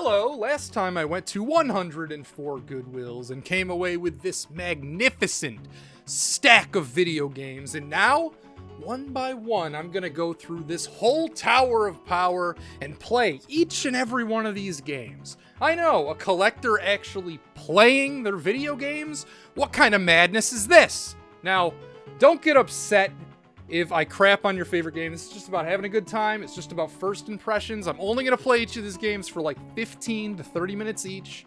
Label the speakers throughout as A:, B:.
A: Hello, last time I went to 104 Goodwills and came away with this magnificent stack of video games, and now, one by one, I'm gonna go through this whole tower of power and play each and every one of these games. I know, a collector actually playing their video games? What kind of madness is this? Now, don't get upset if I crap on your favorite game. This is just about having a good time. It's just about first impressions. I'm only going to play each of these games for like 15 to 30 minutes each.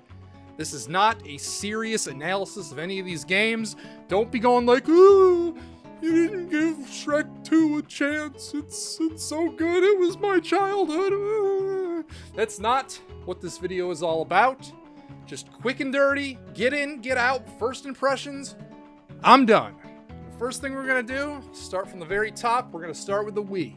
A: This is not a serious analysis of any of these games. Don't be going like, ooh, you didn't give Shrek 2 a chance. It's so good. It was my childhood. That's not what this video is all about. Just quick and dirty, get in, get out, first impressions. I'm done. First thing we're gonna do, start from the very top. We're gonna start with the Wii.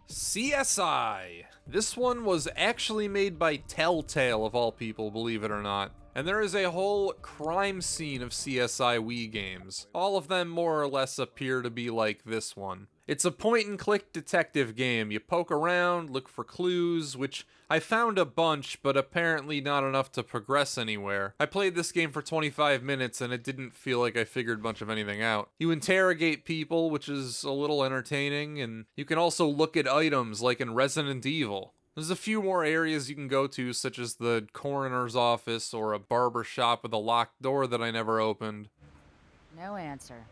A: CSI. This one was actually made by Telltale, of all people, believe it or not. And there is a whole crime scene of CSI Wii games. All of them more or less appear to be like this one. It's a point-and-click detective game. You poke around, look for clues, which I found a bunch, but apparently not enough to progress anywhere. I played this game for 25 minutes, and it didn't feel like I figured much of anything out. You interrogate people, which is a little entertaining, and you can also look at items, like in Resident Evil. There's a few more areas you can go to, such as the coroner's office or a barber shop with a locked door that I never opened.
B: No answer.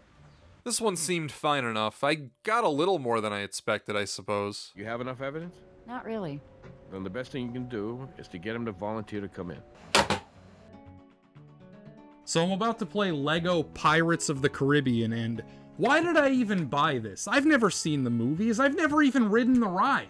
A: This one seemed fine enough. I got a little more than I expected, I suppose.
C: You have enough evidence?
B: Not really.
C: Then the best thing you can do is to get him to volunteer to come in.
A: So I'm about to play Lego Pirates of the Caribbean, and why did I even buy this? I've never seen the movies. I've never even ridden the ride.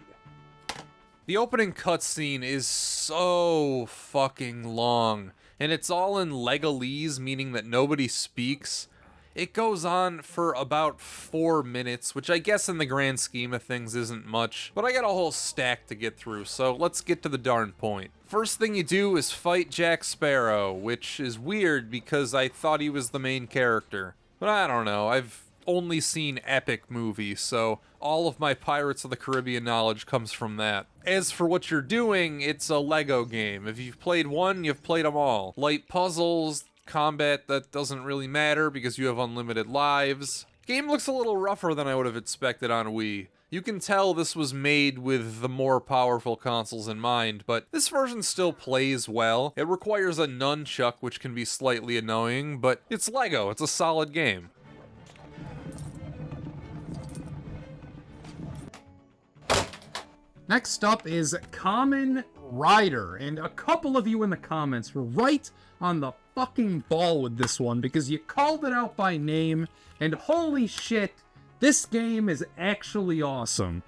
A: The opening cutscene is so fucking long, and it's all in Legalese, meaning that nobody speaks. It goes on for about 4 minutes, which I guess in the grand scheme of things isn't much, but I got a whole stack to get through, so let's get to the darn point. First thing you do is fight Jack Sparrow, which is weird because I thought he was the main character. But I don't know, I've only seen epic movies, so all of my Pirates of the Caribbean knowledge comes from that. As for what you're doing, it's a Lego game. If you've played one, you've played them all. Light puzzles, combat that doesn't really matter because you have unlimited lives. Game looks a little rougher than I would have expected on Wii. You can tell this was made with the more powerful consoles in mind, but this version still plays well. It requires a nunchuck, which can be slightly annoying, but it's Lego. It's a solid game. Next up is Kamen Rider, and a couple of you in the comments were right on the fucking ball with this one because you called it out by name, and holy shit, this game is actually awesome.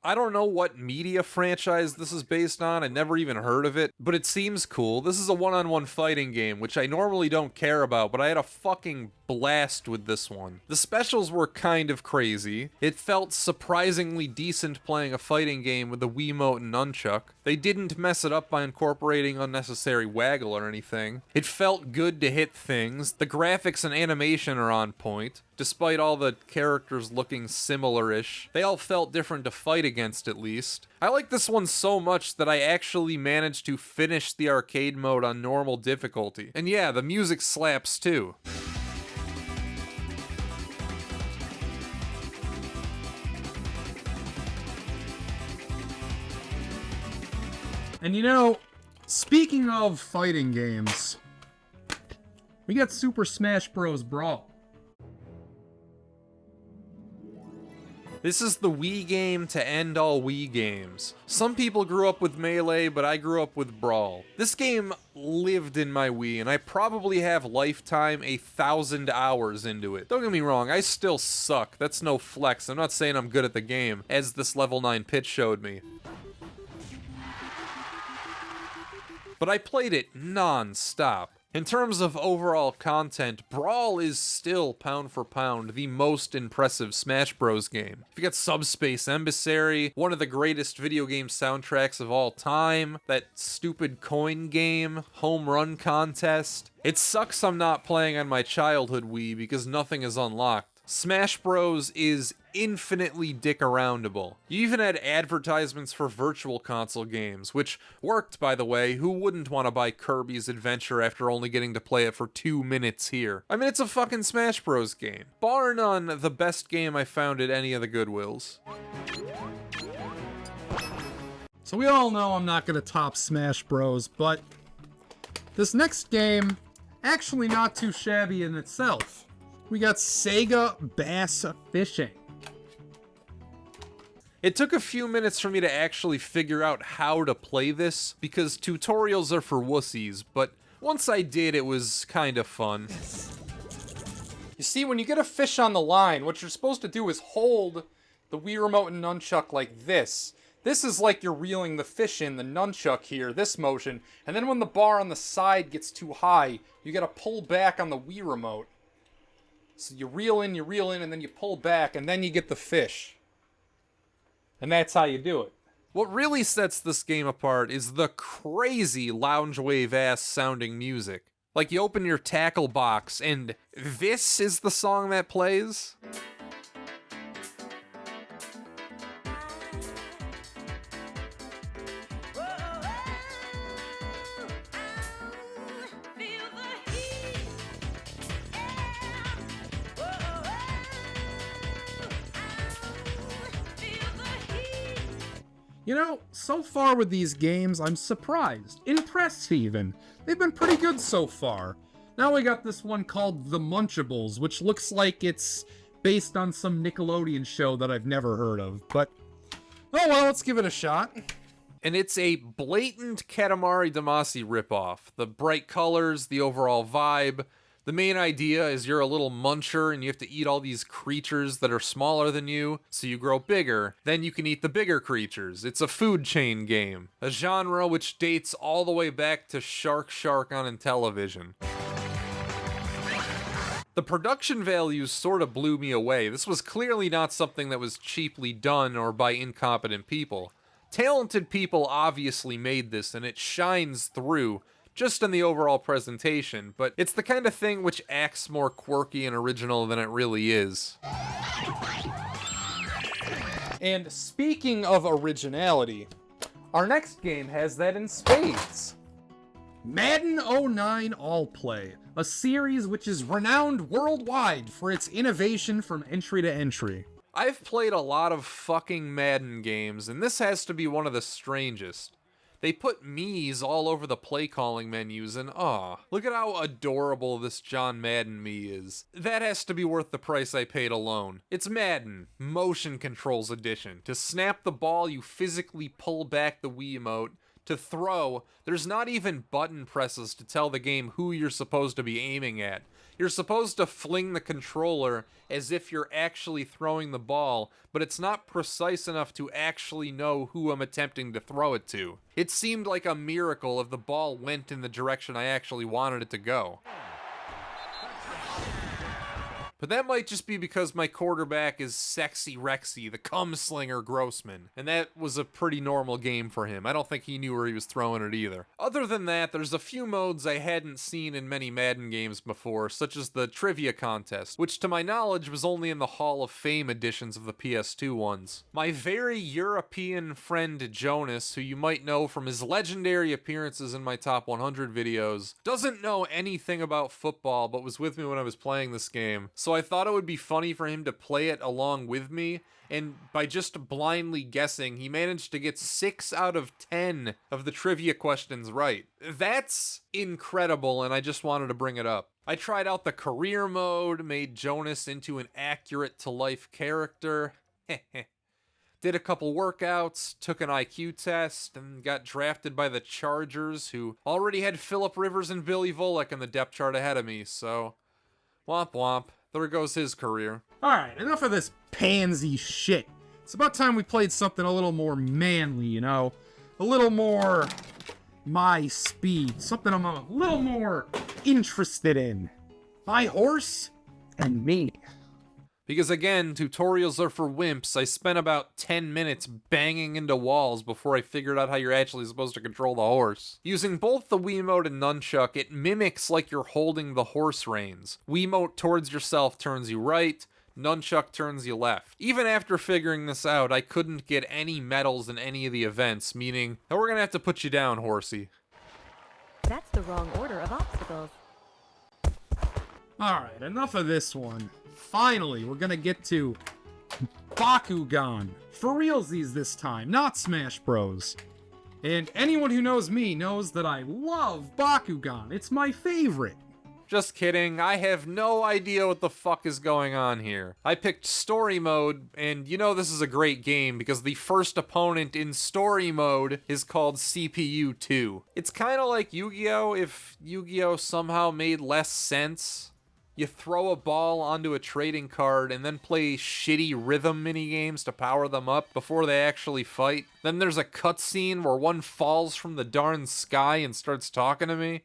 A: I don't know what media franchise this is based on, I never even heard of it, but it seems cool. This is a one-on-one fighting game, which I normally don't care about, but I had a fucking blast with this one. The specials were kind of crazy. It felt surprisingly decent playing a fighting game with the Wiimote and nunchuck. They didn't mess it up by incorporating unnecessary waggle or anything. It felt good to hit things. The graphics and animation are on point. Despite all the characters looking similar-ish, they all felt different to fight against at least. I like this one so much that I actually managed to finish the arcade mode on normal difficulty. And yeah, the music slaps too. And you know, speaking of fighting games, we got Super Smash Bros. Brawl. This is the Wii game to end all Wii games. Some people grew up with Melee, but I grew up with Brawl. This game lived in my Wii, and I probably have lifetime 1,000 hours into it. Don't get me wrong, I still suck. That's no flex. I'm not saying I'm good at the game, as this level 9 pitch showed me. But I played it non-stop. In terms of overall content, Brawl is still, pound for pound, the most impressive Smash Bros. Game. You got Subspace Emissary, one of the greatest video game soundtracks of all time, that stupid Coen game, Home Run Contest. It sucks I'm not playing on my childhood Wii because nothing is unlocked. Smash Bros. Is infinitely dick-aroundable. You even had advertisements for virtual console games, which worked, by the way. Who wouldn't want to buy Kirby's Adventure after only getting to play it for 2 minutes here? I mean, it's a fucking Smash Bros. Game. Bar none, the best game I found at any of the Goodwills.
D: So we all know I'm not going to top Smash Bros, but this next game, actually not too shabby in itself. We got Sega Bass Fishing.
A: It took a few minutes for me to actually figure out how to play this, because tutorials are for wussies, but once I did, it was kind of fun.
D: You see, when you get a fish on the line, what you're supposed to do is hold the Wii Remote and Nunchuck like this. This is like you're reeling the fish in, the nunchuck here, this motion, and then when the bar on the side gets too high, you gotta pull back on the Wii Remote. So you reel in, and then you pull back, and then you get the fish. And that's how you do it.
A: What really sets this game apart is the crazy lounge wave-ass sounding music. Like, you open your tackle box, and this is the song that plays?
D: You know, so far with these games, I'm surprised. Impressed, even. They've been pretty good so far. Now we got this one called The Munchables, which looks like it's based on some Nickelodeon show that I've never heard of, but... oh well, let's give it a shot.
A: And it's a blatant Katamari Damacy ripoff. The bright colors, the overall vibe. The main idea is you're a little muncher and you have to eat all these creatures that are smaller than you, so you grow bigger. Then you can eat the bigger creatures. It's a food chain game, a genre which dates all the way back to Shark on Intellivision. The production values sort of blew me away. This was clearly not something that was cheaply done or by incompetent people. Talented people obviously made this, and it shines through just in the overall presentation, but it's the kind of thing which acts more quirky and original than it really is.
D: And speaking of originality, our next game has that in spades. Madden 09 All Play, a series which is renowned worldwide for its innovation from entry to entry.
A: I've played a lot of fucking Madden games, and this has to be one of the strangest. They put me's all over the play calling menus, and look at how adorable this John Madden me is. That has to be worth the price I paid alone. It's Madden, Motion Controls Edition. To snap the ball, you physically pull back the Wiimote. To throw, there's not even button presses to tell the game who you're supposed to be aiming at. You're supposed to fling the controller as if you're actually throwing the ball, but it's not precise enough to actually know who I'm attempting to throw it to. It seemed like a miracle if the ball went in the direction I actually wanted it to go. But that might just be because my quarterback is Sexy Rexy, the cum-slinger Grossman, and that was a pretty normal game for him. I don't think he knew where he was throwing it either. Other than that, there's a few modes I hadn't seen in many Madden games before, such as the Trivia Contest, which to my knowledge was only in the Hall of Fame editions of the PS2 ones. My very European friend Jonas, who you might know from his legendary appearances in my Top 100 videos, doesn't know anything about football, but was with me when I was playing this game. So I thought it would be funny for him to play it along with me, and by just blindly guessing, he managed to get 6 out of 10 of the trivia questions right. That's incredible, and I just wanted to bring it up. I tried out the career mode, made Jonas into an accurate-to-life character. Did a couple workouts, took an IQ test, and got drafted by the Chargers, who already had Phillip Rivers and Billy Volek in the depth chart ahead of me, so womp womp. There goes his career.
D: Alright, enough of this pansy shit. It's about time we played something a little more manly, you know? A little more my speed. Something I'm a little more interested in. My horse and me.
A: Because again, tutorials are for wimps. I spent about 10 minutes banging into walls before I figured out how you're actually supposed to control the horse. Using both the Wiimote and Nunchuck, it mimics like you're holding the horse reins. Wiimote towards yourself turns you right, nunchuck turns you left. Even after figuring this out, I couldn't get any medals in any of the events, meaning that we're gonna have to put you down, horsey.
E: That's the wrong order of obstacles.
A: Alright, enough of this one. Finally, we're gonna get to Bakugan. For realsies this time, not Smash Bros. And anyone who knows me knows that I love Bakugan. It's my favorite. Just kidding, I have no idea what the fuck is going on here. I picked story mode, and you know this is a great game because the first opponent in story mode is called CPU 2. It's kind of like Yu-Gi-Oh! If Yu-Gi-Oh! Somehow made less sense. You throw a ball onto a trading card and then play shitty rhythm minigames to power them up before they actually fight. Then there's a cutscene where one falls from the darn sky and starts talking to me.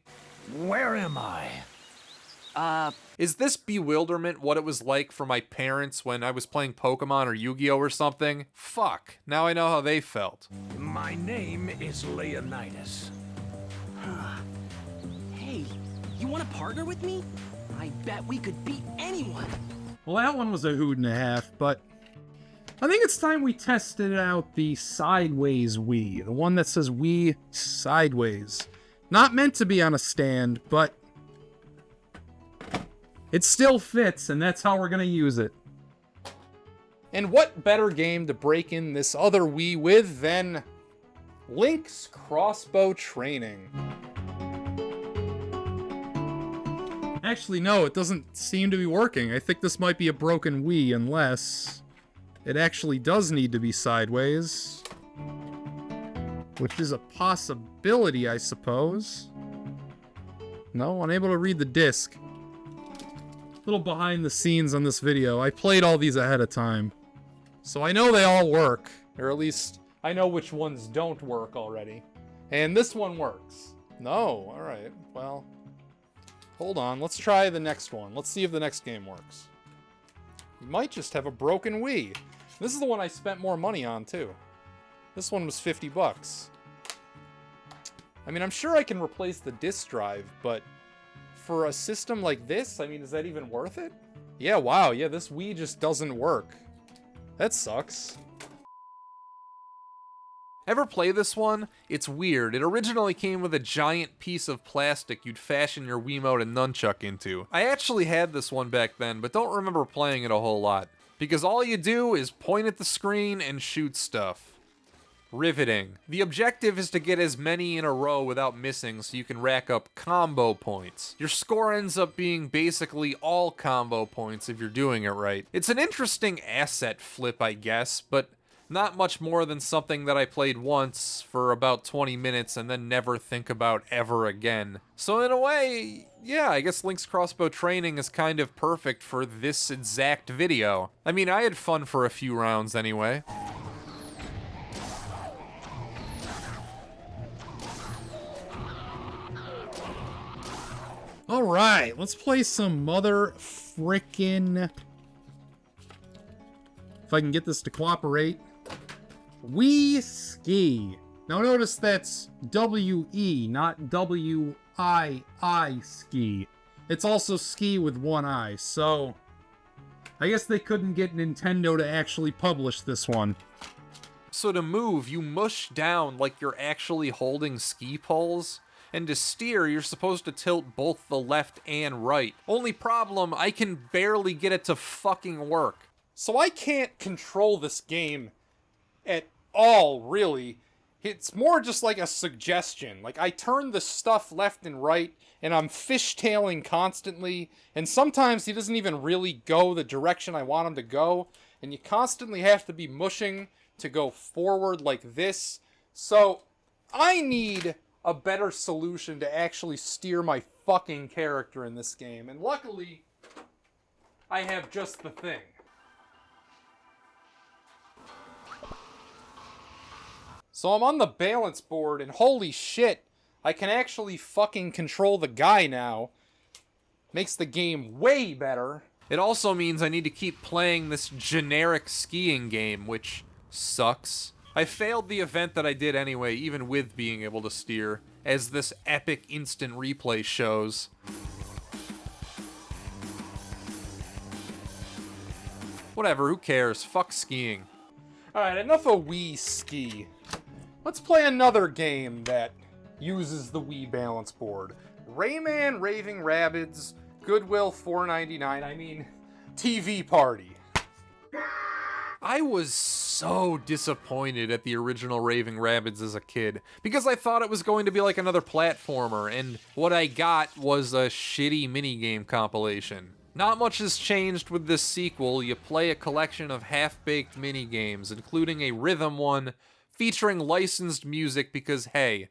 F: Where am I?
A: Is this bewilderment what it was like for my parents when I was playing Pokemon or Yu-Gi-Oh! Or something? Fuck, now I know how they felt.
F: My name is Leonidas.
G: Hey, you want to partner with me? I bet we could beat anyone.
A: Well, that one was a hoot and a half, but I think it's time we tested out the sideways Wii. The one that says Wii sideways. Not meant to be on a stand, but it still fits, and that's how we're gonna use it. And what better game to break in this other Wii with than Link's crossbow training? Actually, no, it doesn't seem to be working. I think this might be a broken Wii, unless it actually does need to be sideways. Which is a possibility, I suppose. No, unable to read the disc. Little behind the scenes on this video. I played all these ahead of time. So I know they all work. Or at least, I know which ones don't work already. And this one works. No, alright, well. Hold on, let's try the next one. Let's see if the next game works. We might just have a broken Wii. This is the one I spent more money on, too. This one was 50 bucks. I mean, I'm sure I can replace the disk drive, but for a system like this, I mean, is that even worth it? Yeah, wow, yeah, this Wii just doesn't work. That sucks. Ever play this one? It's weird. It originally came with a giant piece of plastic you'd fashion your Wiimote and nunchuck into. I actually had this one back then, but don't remember playing it a whole lot. Because all you do is point at the screen and shoot stuff. Riveting. The objective is to get as many in a row without missing so you can rack up combo points. Your score ends up being basically all combo points if you're doing it right. It's an interesting asset flip, I guess, but not much more than something that I played once for about 20 minutes and then never think about ever again. So in a way, yeah, I guess Link's crossbow training is kind of perfect for this exact video. I mean, I had fun for a few rounds anyway. Alright, let's play some mother frickin'... If I can get this to cooperate. Wii Ski. Now notice that's W-E, not W-I-I Ski. It's also ski with one eye, so I guess they couldn't get Nintendo to actually publish this one. So to move, you mush down like you're actually holding ski poles. And to steer, you're supposed to tilt both the left and right. Only problem, I can barely get it to fucking work. So I can't control this game at all, really. It's more just like a suggestion. Like, I turn the stuff left and right, and I'm fishtailing constantly, and sometimes he doesn't even really go the direction I want him to go, and you constantly have to be mushing to go forward like this. So, I need a better solution to actually steer my fucking character in this game. And luckily, I have just the thing. So I'm on the balance board, and holy shit, I can actually fucking control the guy now. Makes the game way better. It also means I need to keep playing this generic skiing game, which sucks. I failed the event that I did anyway, even with being able to steer, as this epic instant replay shows. Whatever, who cares? Fuck skiing.
D: Alright, enough of Wii Ski. Let's play another game that uses the Wii balance board. Rayman Raving Rabbids, Goodwill $4.99, I mean, TV Party.
A: I was so disappointed at the original Raving Rabbids as a kid, because I thought it was going to be like another platformer, and what I got was a shitty minigame compilation. Not much has changed with this sequel. You play a collection of half-baked minigames, including a rhythm one, featuring licensed music because, hey,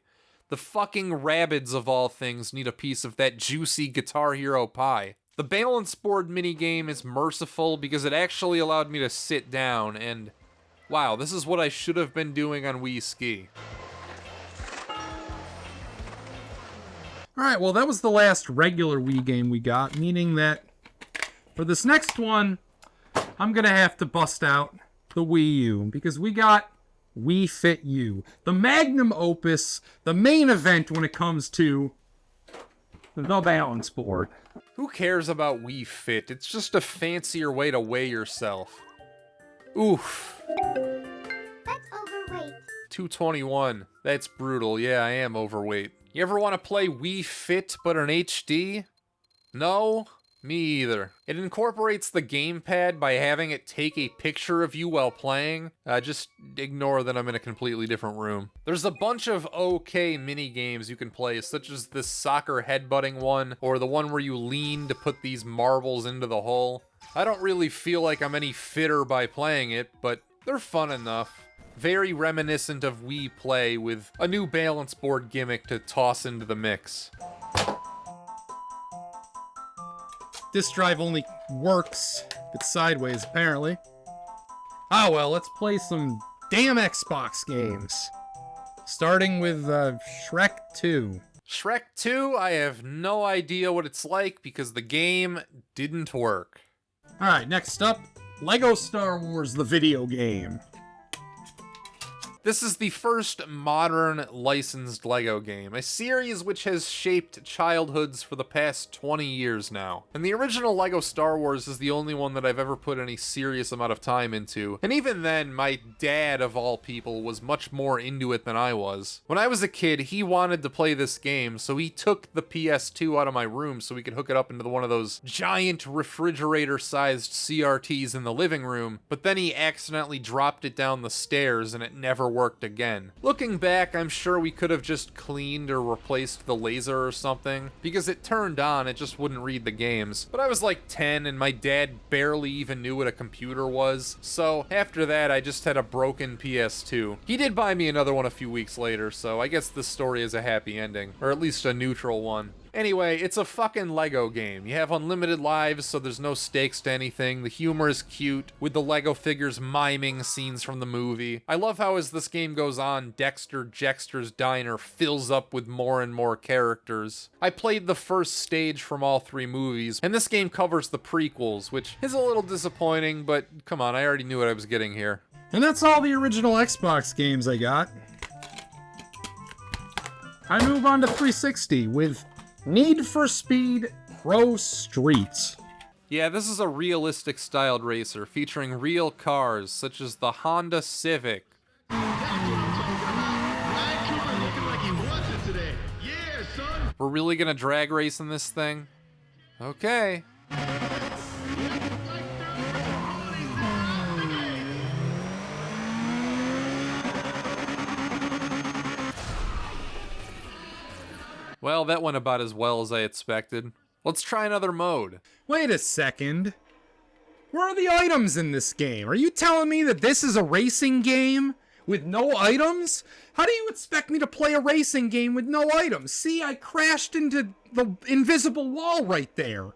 A: the fucking Rabbids of all things need a piece of that juicy Guitar Hero pie. The balance board minigame is merciful because it actually allowed me to sit down and, wow, this is what I should have been doing on Wii Ski.
D: Alright, well that was the last regular Wii game we got, meaning that for this next one, I'm gonna have to bust out the Wii U, because we got Wii Fit U, the magnum opus, the main event when it comes to the balance board.
A: Who cares about Wii Fit? It's just a fancier way to weigh yourself. Oof.
H: That's overweight.
A: 221. That's brutal. Yeah, I am overweight. You ever want to play Wii Fit but in HD? No? Me either. It incorporates the gamepad by having it take a picture of you while playing. Just ignore that I'm in a completely different room. There's a bunch of okay mini games you can play, such as this soccer headbutting one, or the one where you lean to put these marbles into the hole. I don't really feel like I'm any fitter by playing it, but they're fun enough. Very reminiscent of Wii Play with a new balance board gimmick to toss into the mix.
D: This drive only works if it's sideways, apparently. Ah well, let's play some damn Xbox games. Starting with Shrek 2.
A: Shrek 2, I have no idea what it's like because the game didn't work.
D: Alright, next up, Lego Star Wars, the video game.
A: This is the first modern licensed LEGO game, a series which has shaped childhoods for the past 20 years now. And the original LEGO Star Wars is the only one that I've ever put any serious amount of time into. And even then, my dad, of all people, was much more into it than I was. When I was a kid, he wanted to play this game, so he took the PS2 out of my room so we could hook it up into one of those giant refrigerator-sized CRTs in the living room, but then he accidentally dropped it down the stairs and it never worked again. Looking back, I'm sure we could have just cleaned or replaced the laser or something, because it turned on, it just wouldn't read the games. But I was like 10 and my dad barely even knew what a computer was, so after that I just had a broken PS2. He did buy me another one a few weeks later, so I guess this story is a happy ending, or at least a neutral one. Anyway, it's a fucking Lego game. You have unlimited lives, so there's no stakes to anything. The humor is cute, with the Lego figures miming scenes from the movie. I love how as this game goes on, Dexter Jeckster's Diner fills up with more and more characters. I played the first stage from all three movies, and this game covers the prequels, which is a little disappointing, but come on, I already knew what I was getting here.
D: And that's all the original Xbox games I got. I move on to 360 with Need for Speed Pro Street.
A: Yeah, this is a realistic styled racer featuring real cars such as the Honda Civic. We're really gonna drag race in this thing? Okay. Well, that went about as well as I expected. Let's try another mode.
D: Wait a second. Where are the items in this game? Are you telling me that this is a racing game with no items? How do you expect me to play a racing game with no items? See, I crashed into the invisible wall right there.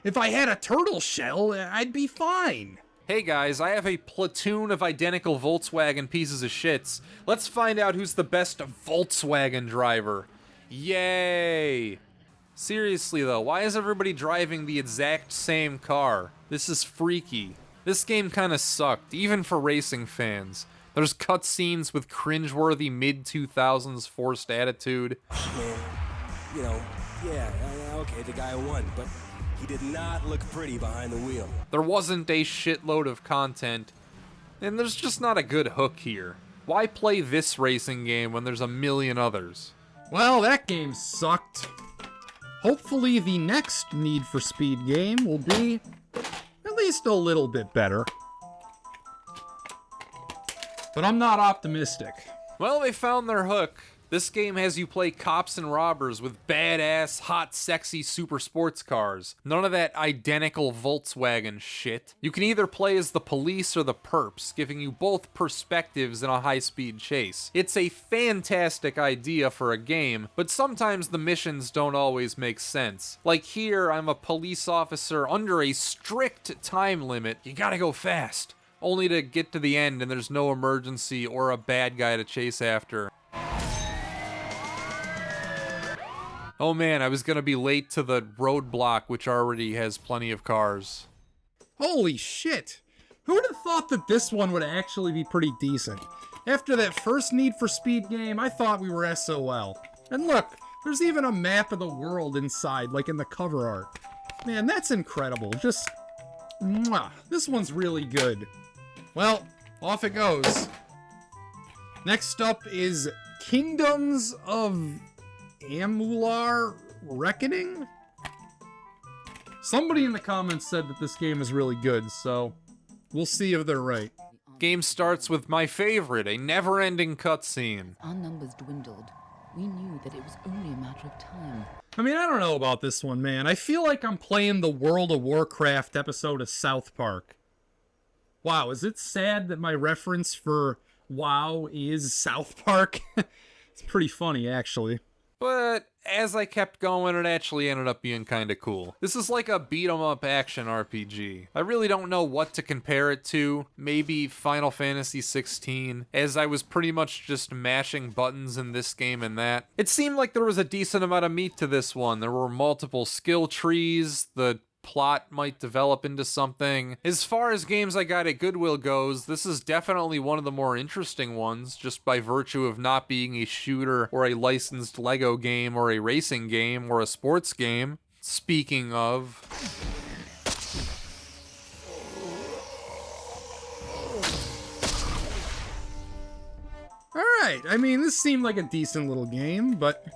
D: If I had a turtle shell, I'd be fine.
A: Hey guys, I have a platoon of identical Volkswagen pieces of shits. Let's find out who's the best Volkswagen driver. Yay! Seriously though, why is everybody driving the exact same car? This is freaky. This game kinda sucked, even for racing fans. There's cutscenes with cringeworthy mid-2000s forced attitude.
I: Man, you know, yeah, okay, the guy won, but He did not look pretty behind the wheel.
A: There wasn't a shitload of content, and there's just not a good hook here. Why play this racing game when there's a million others?
D: Well, that game sucked. Hopefully the next Need for Speed game will be at least a little bit better. But I'm not optimistic.
A: Well, they found their hook. This game has you play cops and robbers with badass, hot, sexy super sports cars. None of that identical Volkswagen shit. You can either play as the police or the perps, giving you both perspectives in a high-speed chase. It's a fantastic idea for a game, but sometimes the missions don't always make sense. Like here, I'm a police officer under a strict time limit. You gotta go fast. Only to get to the end and there's no emergency or a bad guy to chase after. Oh man, I was gonna be late to the roadblock, which already has plenty of cars.
D: Holy shit! Who would have thought that this one would actually be pretty decent? After that first Need for Speed game, I thought we were SOL. And look, there's even a map of the world inside, like in the cover art. Man, that's incredible. Just, mwah. This one's really good. Well, off it goes. Next up is Kingdoms of Amular Reckoning? Somebody in the comments said that this game is really good, so we'll see if they're right.
A: Game starts with my favorite, a never-ending cutscene.
J: Our numbers dwindled. We knew that it was only a matter of time.
D: I mean, I don't know about this one, man. I feel like I'm playing the World of Warcraft episode of South Park. Wow, is it sad that my reference for WoW is South Park? It's pretty funny, actually.
A: But as I kept going, it actually ended up being kinda cool. This is like a beat-em-up action RPG. I really don't know what to compare it to. Maybe Final Fantasy 16, as I was pretty much just mashing buttons in this game and that. It seemed like there was a decent amount of meat to this one. There were multiple skill trees, the plot might develop into something. As far as games I got at Goodwill goes, this is definitely one of the more interesting ones, just by virtue of not being a shooter or a licensed Lego game or a racing game or a sports game. Speaking of...
D: Alright, I mean, this seemed like a decent little game, but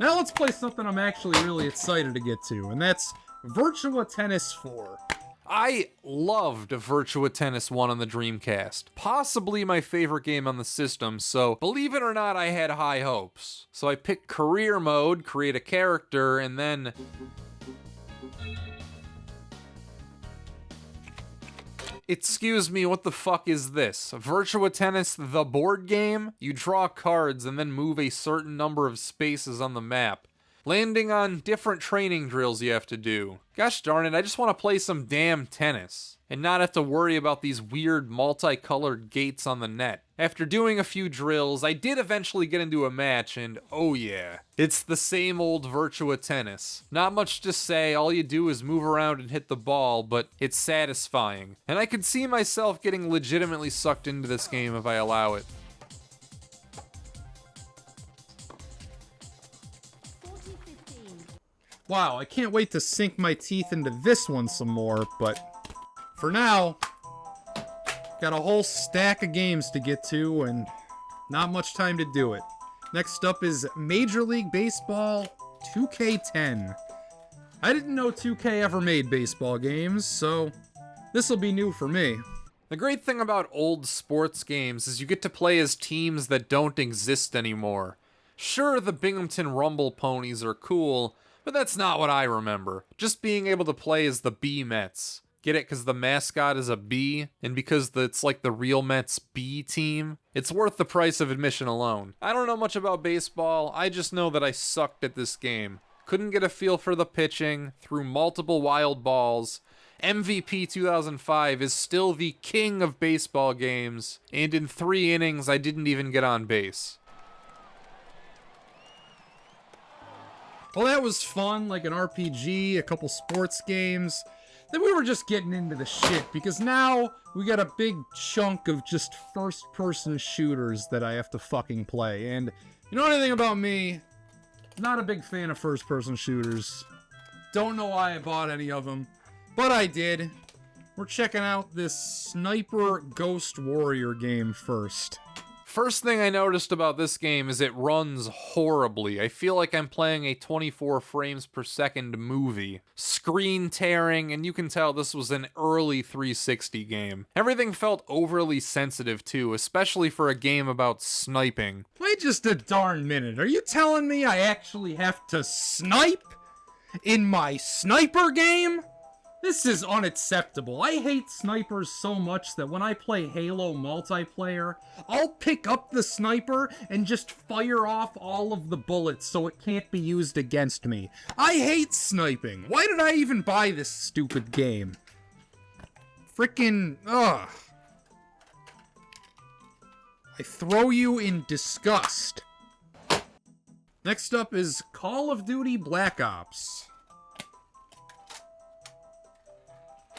D: now let's play something I'm actually really excited to get to, and that's Virtua Tennis 4.
A: I loved Virtua Tennis 1 on the Dreamcast. Possibly my favorite game on the system, so believe it or not, I had high hopes. So I picked career mode, create a character, and then... Excuse me, what the fuck is this? Virtua Tennis, the board game? You draw cards and then move a certain number of spaces on the map, landing on different training drills you have to do. Gosh darn it, I just want to play some damn tennis, and not have to worry about these weird multicolored gates on the net. After doing a few drills, I did eventually get into a match, and oh yeah, it's the same old Virtua Tennis. Not much to say, all you do is move around and hit the ball, but it's satisfying. And I could see myself getting legitimately sucked into this game if I allow it.
D: Wow, I can't wait to sink my teeth into this one some more, but for now, got a whole stack of games to get to and not much time to do it. Next up is Major League Baseball 2K10. I didn't know 2K ever made baseball games, so this will be new for me.
A: The great thing about old sports games is you get to play as teams that don't exist anymore. Sure, the Binghamton Rumble Ponies are cool, but that's not what I remember. Just being able to play as the B Mets. Get it? Because the mascot is a bee, and because it's like the real Mets B team. It's worth the price of admission alone. I don't know much about baseball, I just know that I sucked at this game. Couldn't get a feel for the pitching, threw multiple wild balls. MVP 2005 is still the king of baseball games, and in 3 innings I didn't even get on base.
D: Well, that was fun, like an RPG, a couple sports games. Then we were just getting into the shit, because now we got a big chunk of just first-person shooters that I have to fucking play. And you know anything about me? Not a big fan of first-person shooters.
A: Don't know why I bought any of them, but I did. We're checking out this Sniper Ghost Warrior game first.
D: First thing I noticed about this game is it runs horribly. I feel like I'm playing a 24 frames per second movie. Screen tearing, and you can tell this was an early 360 game. Everything felt overly sensitive too, especially for a game about sniping.
A: Wait just a darn minute. Are you telling me I actually have to snipe in my sniper game? This is unacceptable. I hate snipers so much that when I play Halo multiplayer, I'll pick up the sniper and just fire off all of the bullets so it can't be used against me. I hate sniping. Why did I even buy this stupid game? Frickin', ugh. I throw you in disgust. Next up is Call of Duty Black Ops.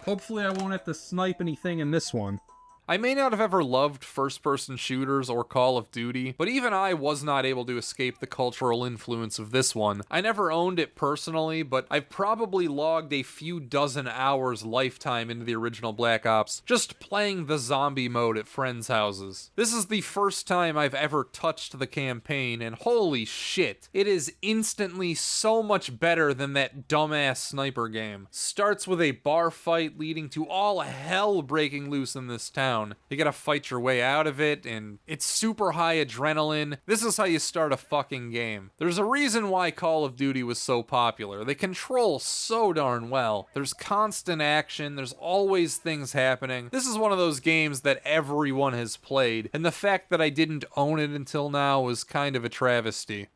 A: Hopefully I won't have to snipe anything in this one.
D: I may not have ever loved first-person shooters or Call of Duty, but even I was not able to escape the cultural influence of this one. I never owned it personally, but I've probably logged a few dozen hours lifetime into the original Black Ops, just playing the zombie mode at friends' houses. This is the first time I've ever touched the campaign, and holy shit, it is instantly so much better than that dumbass sniper game. Starts with a bar fight leading to all hell breaking loose in this town. You gotta fight your way out of it, and it's super high adrenaline. This is how you start a fucking game. There's a reason why Call of Duty was so popular. They control so darn well. There's constant action, there's always things happening. This is one of those games that everyone has played, and the fact that I didn't own it until now was kind of a travesty.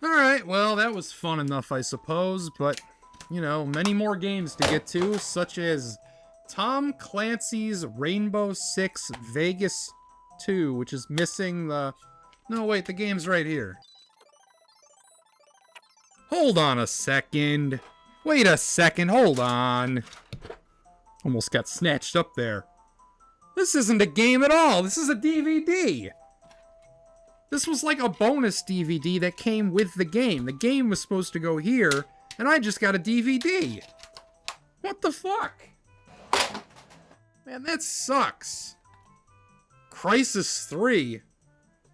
A: Alright, well, that was fun enough, I suppose, but, you know, many more games to get to, such as Tom Clancy's Rainbow Six Vegas 2, which is missing the... No, wait, the game's right here. Hold on a second. Wait a second, hold on. Almost got snatched up there. This isn't a game at all, this is a DVD. This was like a bonus DVD that came with the game. The game was supposed to go here, and I just got a DVD. What the fuck? Man, that sucks. Crysis 3.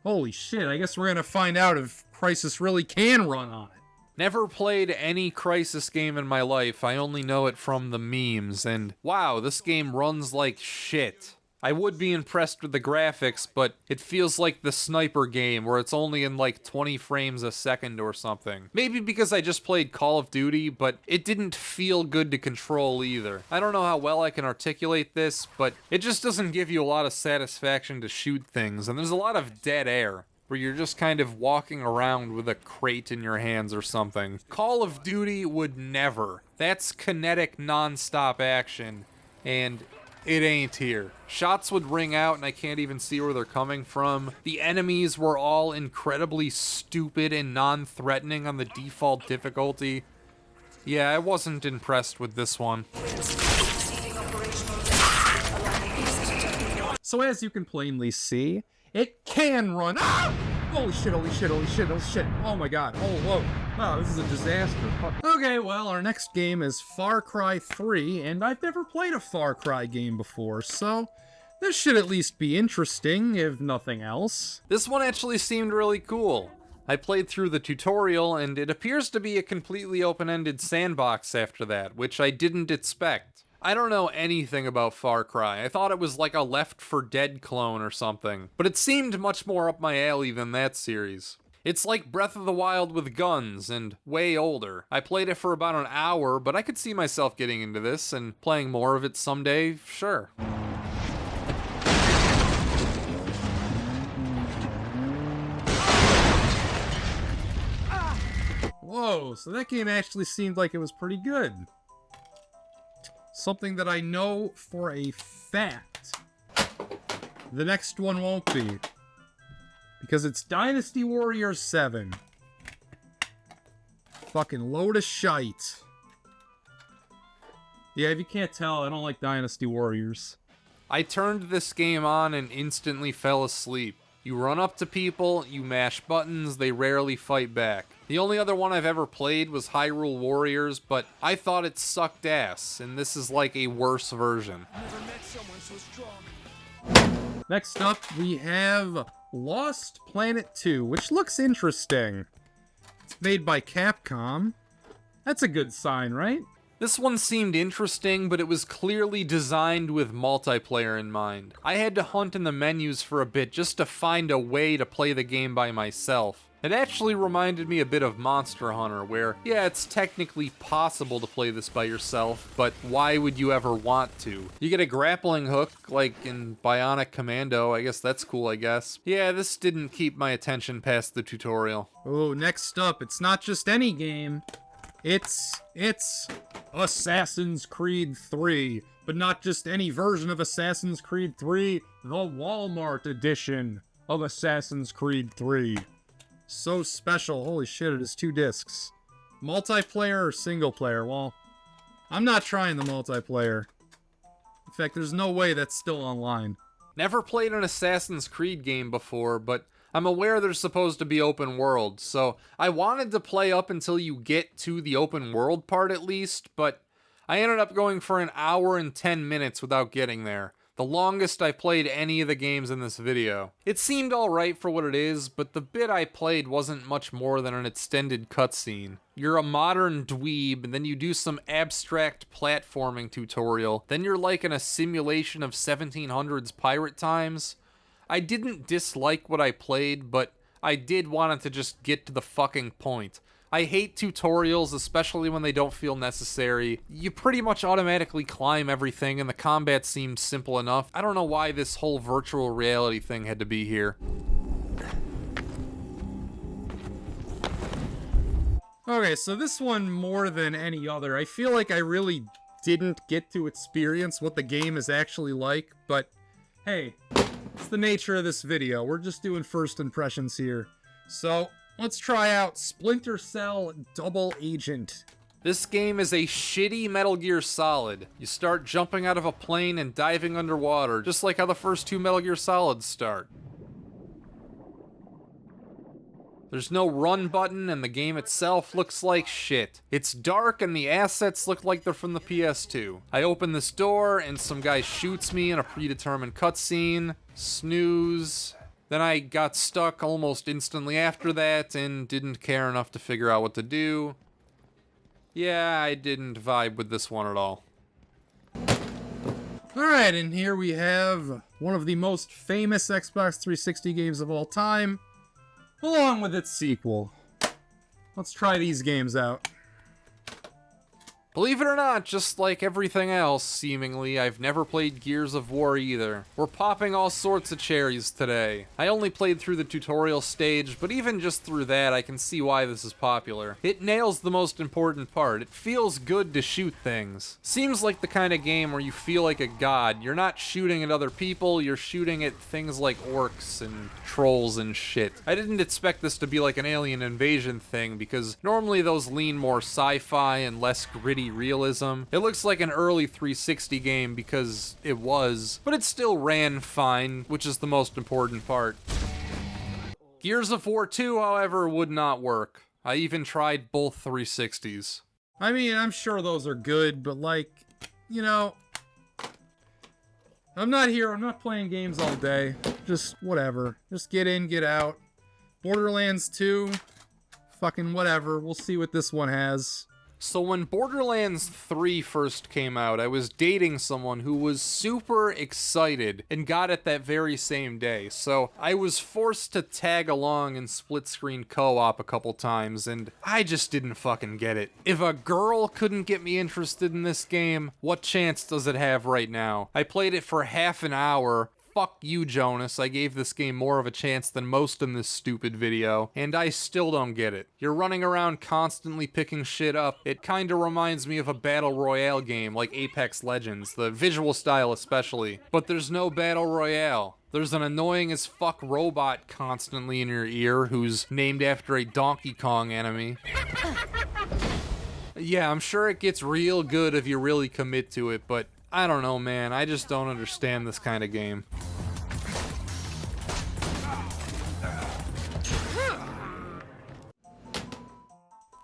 A: Holy shit, I guess we're gonna find out if Crysis really can run on it.
D: Never played any Crysis game in my life, I only know it from the memes, and wow, this game runs like shit. I would be impressed with the graphics, but it feels like the sniper game where it's only in like 20 frames a second or something. Maybe because I just played Call of Duty, but it didn't feel good to control either. I don't know how well I can articulate this, but it just doesn't give you a lot of satisfaction to shoot things, and there's a lot of dead air, where you're just kind of walking around with a crate in your hands or something. Call of Duty would never. That's kinetic non-stop action, and it ain't here. Shots would ring out and I can't even see where they're coming from. The enemies were all incredibly stupid and non-threatening on the default difficulty. Yeah, I wasn't impressed with this one.
A: So as you can plainly see, it can run. Ah! Holy shit, holy shit, holy shit, holy shit. Oh my god. Oh, whoa. Wow, this is a disaster. Okay, well, our next game is Far Cry 3, and I've never played a Far Cry game before, so this should at least be interesting, if nothing else.
D: This one actually seemed really cool. I played through the tutorial, and it appears to be a completely open-ended sandbox after that, which I didn't expect. I don't know anything about Far Cry. I thought it was like a Left 4 Dead clone or something, but it seemed much more up my alley than that series. It's like Breath of the Wild with guns, and way older. I played it for about an hour, but I could see myself getting into this, and playing more of it someday, sure.
A: Whoa, so that game actually seemed like it was pretty good. Something that I know for a fact. The next one won't be. Because it's Dynasty Warriors 7. Fucking load of shite. Yeah, if you can't tell, I don't like Dynasty Warriors.
D: I turned this game on and instantly fell asleep.
A: You run up to people, you mash buttons, they rarely fight back. The only other one I've ever played was Hyrule Warriors, but I thought it sucked ass, and this is like a worse version.
D: Next up, we have Lost Planet 2, which looks interesting. It's made by Capcom. That's a good sign, right?
A: This one seemed interesting, but it was clearly designed with multiplayer in mind. I had to hunt in the menus for a bit just to find a way to play the game by myself. It actually reminded me a bit of Monster Hunter, where, yeah, it's technically possible to play this by yourself, but why would you ever want to? You get a grappling hook, like in Bionic Commando. I guess that's cool, I guess. Yeah, this didn't keep my attention past the tutorial.
D: Oh, next up, it's not just any game. It's Assassin's Creed 3, but not just any version of Assassin's Creed 3, the Walmart edition of Assassin's Creed 3. So special, holy shit, it is 2 discs. Multiplayer or single player? Well, I'm not trying the multiplayer. In fact, there's no way that's still online.
A: Never played an Assassin's Creed game before, but I'm aware they're supposed to be open world, so I wanted to play up until you get to the open world part at least, but I ended up going for an hour and 10 minutes without getting there. The longest I played any of the games in this video. It seemed alright for what it is, but the bit I played wasn't much more than an extended cutscene. You're a modern dweeb, and then you do some abstract platforming tutorial, then you're like in a simulation of 1700s pirate times. I didn't dislike what I played, but I did want it to just get to the fucking point. I hate tutorials, especially when they don't feel necessary. You pretty much automatically climb everything, and the combat seemed simple enough. I don't know why this whole virtual reality thing had to be here.
D: Okay, so this one, more than any other, I feel like I really didn't get to experience what the game is actually like, but hey, it's the nature of this video. We're just doing first impressions here. So, let's try out Splinter Cell Double Agent.
A: This game is a shitty Metal Gear Solid. You start jumping out of a plane and diving underwater, just like how the first 2 Metal Gear Solids start. There's no run button, and the game itself looks like shit. It's dark, and the assets look like they're from the PS2. I open this door, and some guy shoots me in a predetermined cutscene. Snooze. Then I got stuck almost instantly after that, and didn't care enough to figure out what to do. Yeah, I didn't vibe with this one at all.
D: Alright, and here we have one of the most famous Xbox 360 games of all time, along with its sequel. Let's try these games out.
A: Believe it or not, just like everything else, seemingly, I've never played Gears of War either. We're popping all sorts of cherries today. I only played through the tutorial stage, but even just through that, I can see why this is popular. It nails the most important part. It feels good to shoot things. Seems like the kind of game where you feel like a god. You're not shooting at other people, you're shooting at things like orcs and trolls and shit. I didn't expect this to be like an alien invasion thing, because normally those lean more sci-fi and less gritty realism. It looks like an early 360 game because it was, but it still ran fine, which is the most important part. Gears of War 2, however, would not work. I even tried both 360s.
D: I mean, I'm sure those are good, but like, you know, I'm not playing games all day. Just whatever. Just get in, get out. Borderlands 2, fucking whatever. We'll see what this one has.
A: So when Borderlands 3 first came out, I was dating someone who was super excited and got it that very same day. So I was forced to tag along in split-screen co-op a couple times, and I just didn't fucking get it. If a girl couldn't get me interested in this game, what chance does it have right now? I played it for half an hour. Fuck you, Jonas. I gave this game more of a chance than most in this stupid video, and I still don't get it. You're running around constantly picking shit up. It kinda reminds me of a battle royale game like Apex Legends, the visual style especially. But there's no battle royale. There's an annoying as fuck robot constantly in your ear who's named after a Donkey Kong enemy. Yeah, I'm sure it gets real good if you really commit to it, but I don't know, man. I just don't understand this kind of game.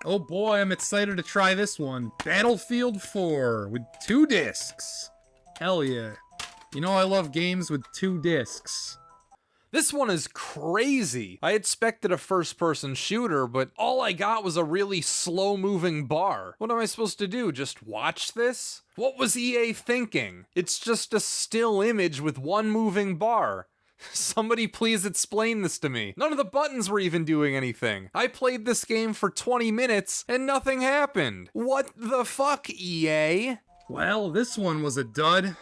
A: Oh boy, I'm excited to try this one. Battlefield 4 with 2 discs. Hell yeah. You know I love games with 2 discs.
D: This one is crazy. I expected a first-person shooter, but all I got was a really slow-moving bar. What am I supposed to do, just watch this? What was EA thinking? It's just a still image with one moving bar. Somebody please explain this to me. None of the buttons were even doing anything. I played this game for 20 minutes and nothing happened. What the fuck, EA?
A: Well, this one was a dud.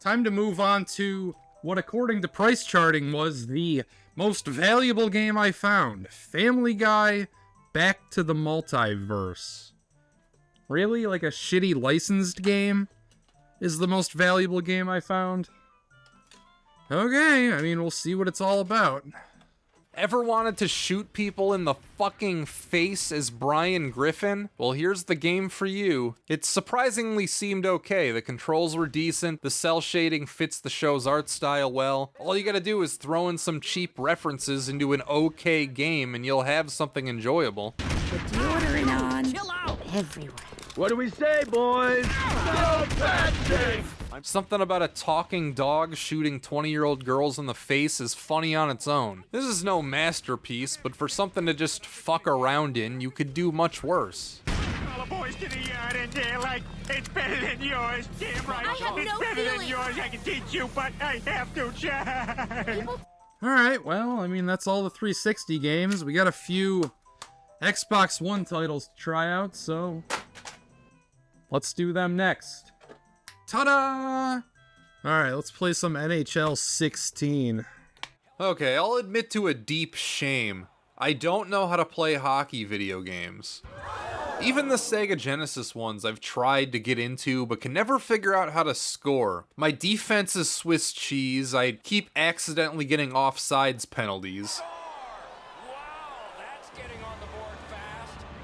A: Time to move on to what, according to price charting, was the most valuable game I found. Family Guy Back to the Multiverse. Really? Like a shitty licensed game is the most valuable game I found? Okay, I mean, we'll see what it's all about.
D: Ever wanted to shoot people in the fucking face as Brian Griffin? Well, here's the game for you. It surprisingly seemed okay. The controls were decent, the cell shading fits the show's art style well. All you gotta do is throw in some cheap references into an okay game and you'll have something enjoyable.
E: The deodorant on.
G: Chill out!
E: Everywhere.
C: What do we say, boys? No patching!
D: Something about a talking dog shooting 20-year-old girls in the face is funny on its own. This is no masterpiece, but for something to just fuck around in, you could do much worse.
K: All the boys to the yard and they're like, it's better than yours. Damn right.
E: I have
K: it's
E: no
K: better than
E: feelings.
K: yours. I can teach you, but I have to try.
A: Alright, well, I mean, that's all the 360 games. We got a few Xbox One titles to try out, so let's do them next. Ta-da! Alright, let's play some NHL 16.
D: Okay, I'll admit to a deep shame. I don't know how to play hockey video games. Even the Sega Genesis ones I've tried to get into, but can never figure out how to score. My defense is Swiss cheese, I keep accidentally getting offsides penalties.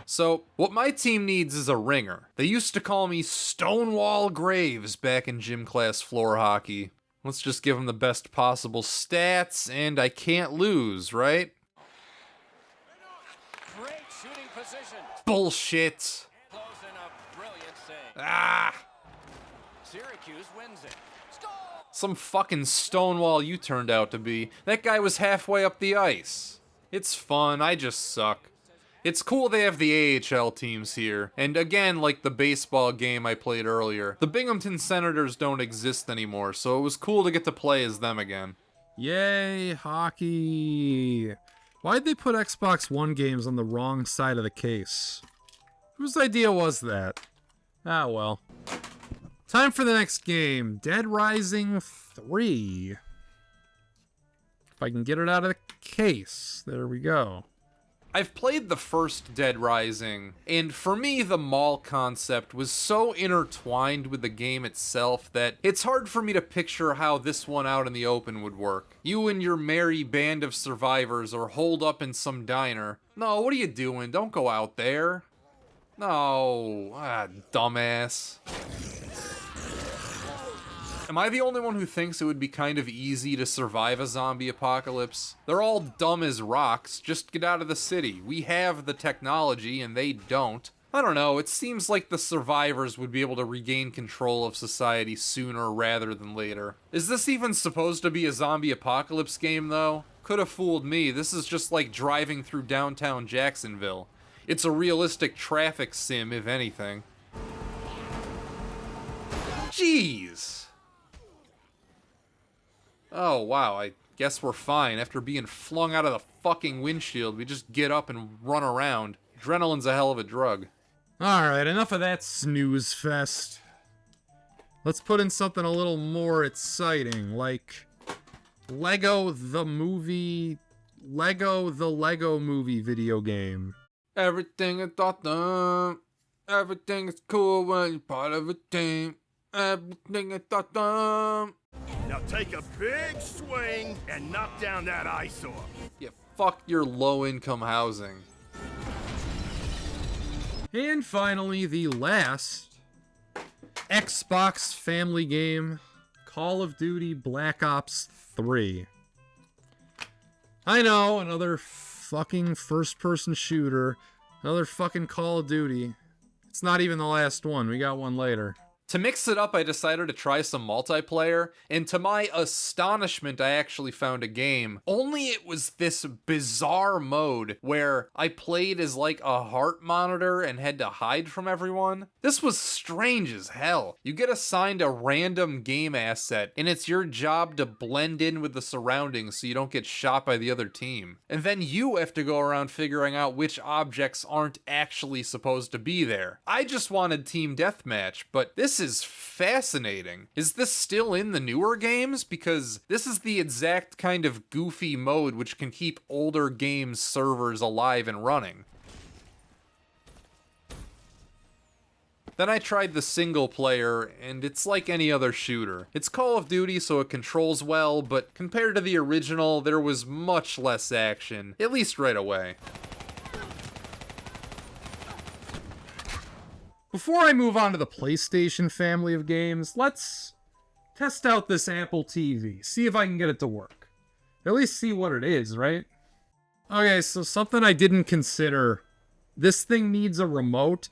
D: So, what my team needs is a ringer. They used to call me Stonewall Graves back in gym class floor hockey. Let's just give them the best possible stats, and I can't lose, right?
L: Great shooting position.
D: Bullshit.
L: Closing a brilliant save.
D: Ah!
L: Syracuse wins it. Score!
D: Some fucking Stonewall you turned out to be. That guy was halfway up the ice. It's fun, I just suck. It's cool they have the AHL teams here, and again, like the baseball game I played earlier, the Binghamton Senators don't exist anymore, so it was cool to get to play as them again.
A: Yay, hockey! Why'd they put Xbox One games on the wrong side of the case? Whose idea was that? Ah, well. Time for the next game, Dead Rising 3. If I can get it out of the case, there we go.
D: I've played the first Dead Rising, and for me the mall concept was so intertwined with the game itself that it's hard for me to picture how this one out in the open would work. You and your merry band of survivors are holed up in some diner. No, what are you doing? Don't go out there. No, dumbass. Am I the only one who thinks it would be kind of easy to survive a zombie apocalypse? They're all dumb as rocks, just get out of the city. We have the technology and they don't. I don't know, it seems like the survivors would be able to regain control of society sooner rather than later. Is this even supposed to be a zombie apocalypse game though? Could have fooled me, this is just like driving through downtown Jacksonville. It's a realistic traffic sim, if anything. Jeez! Oh, wow, I guess we're fine. After being flung out of the fucking windshield, we just get up and run around. Adrenaline's a hell of a drug.
A: Alright, enough of that snooze fest. Let's put in something a little more exciting, like Lego the Movie video game.
D: Everything is awesome. Everything is cool when you're part of a team. Everything is awesome.
F: Now take a big swing and knock down that eyesore.
D: Yeah, fuck your low-income housing.
A: And finally, the last Xbox family game, Call of Duty Black Ops 3. I know, another fucking first-person shooter. Another fucking Call of Duty. It's not even the last one. We got one later.
D: To mix it up, I decided to try some multiplayer, and to my astonishment, I actually found a game. Only it was this bizarre mode where I played as like a heart monitor and had to hide from everyone. This was strange as hell. You get assigned a random game asset, and it's your job to blend in with the surroundings so you don't get shot by the other team. And then you have to go around figuring out which objects aren't actually supposed to be there. I just wanted team deathmatch, but this is fascinating. Is this still in the newer games? Because this is the exact kind of goofy mode which can keep older games servers alive and running. Then I tried the single player, and it's like any other shooter. It's Call of Duty, so it controls well, but compared to the original, there was much less action, at least right away.
A: Before I move on to the PlayStation family of games, let's test out this Apple TV. See if I can get it to work. At least see what it is, right? Okay, so something I didn't consider. This thing needs a remote.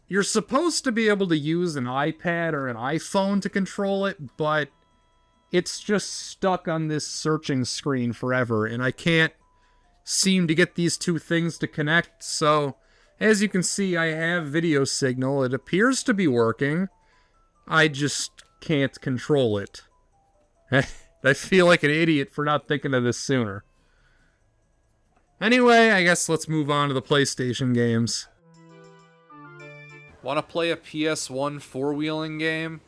A: You're supposed to be able to use an iPad or an iPhone to control it, but it's just stuck on this searching screen forever, and I can't seem to get these two things to connect, so as you can see, I have video signal. It appears to be working. I just can't control it. I feel like an idiot for not thinking of this sooner. Anyway, I guess let's move on to the PlayStation games.
D: Want to play a PS1 four-wheeling game?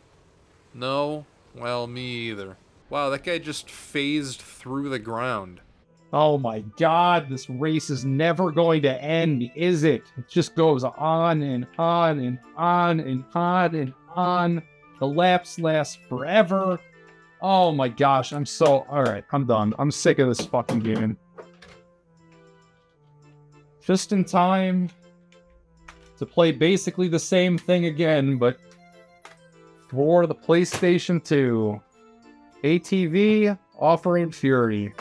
D: No? Well, me either. Wow, that guy just phased through the ground.
A: Oh my god, this race is never going to end, is it? It just goes on and on and on and on and on. The laps last forever. Oh my gosh, alright, I'm done. I'm sick of this fucking game. Just in time to play basically the same thing again, but for the PlayStation 2. ATV offering Fury.